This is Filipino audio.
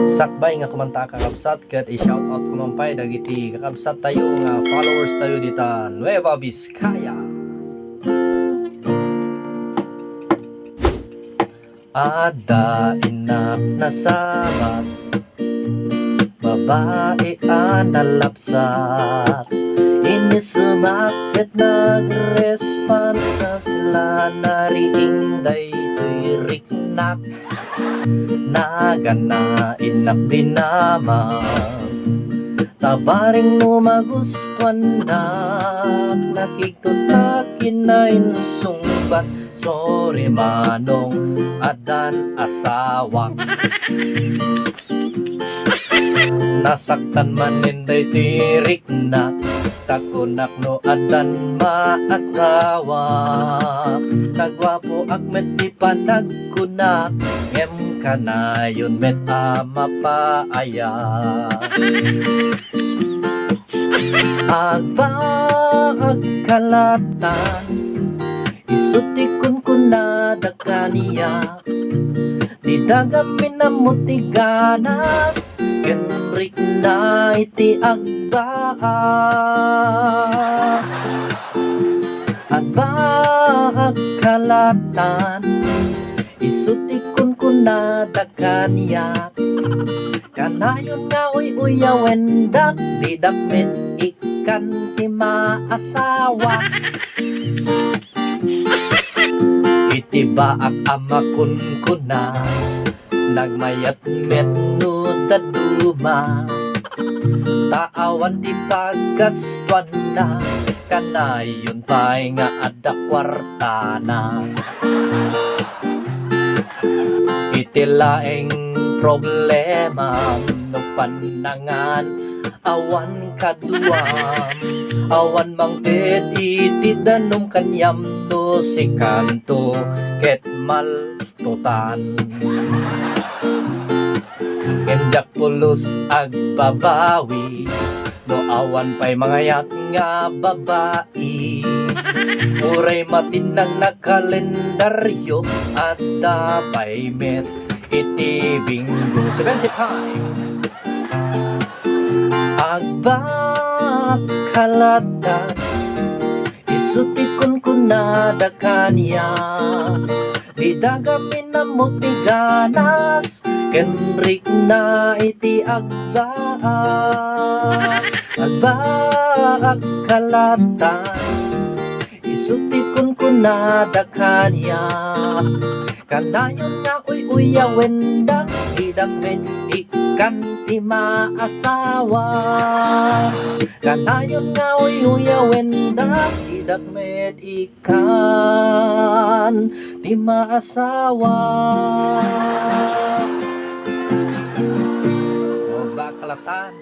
Sakbay nga kumanta kakabsat ket i-shoutout kumampay dagiti kakabsat tayo nga followers tayo dita Nueva Vizcaya. Ada inak na sabat, babae analapsat, inisumakit nag-respond na sila nariing daytoy riknak, nagana inak dinamag, tabaring mo magustuhan na, nakikutakin na inusumbat, sorry manong adan asawa. Nasaktan man ninday tirik na, takunak no adan maasawa. Nagwapo akmet di panagkunak, ngem kanayon met ama paaya. Agbaag kalatan, isutikon ko na dakaniya, di dagamin na mutiganas, kenrik na iti agbaag. Agbaag kalatan, isutikon ko na dakaniya, kanayon nga uyawendak, di dakmet ikan ti maasawa. Iti baak amakun ko na, nagmayat met no daduma, taawan di paggastuan na, kanayon pa'y nga ada kwartana. Iti laeng problema no panangan, awan kaduam, awan mang ted iti danom kanyam no si kanto ket maltutan. Kenjak pulos agbabawi, no awan pa'y mangayat nga babae, uray matinang na kalendaryo at dapay met iti Bingo 75. Agbakalatan, isutikon ko na dakaniya, di dagamin na mutiganas, kenrik na iti agbaag. Agbakalatan, isutikon ko na dakaniya, kanayon nga uyawendak, di dagmet ikan ti maasawa. Kanayon nga uyawendak, di dagmet ikan ti maasawa. O bakalatan.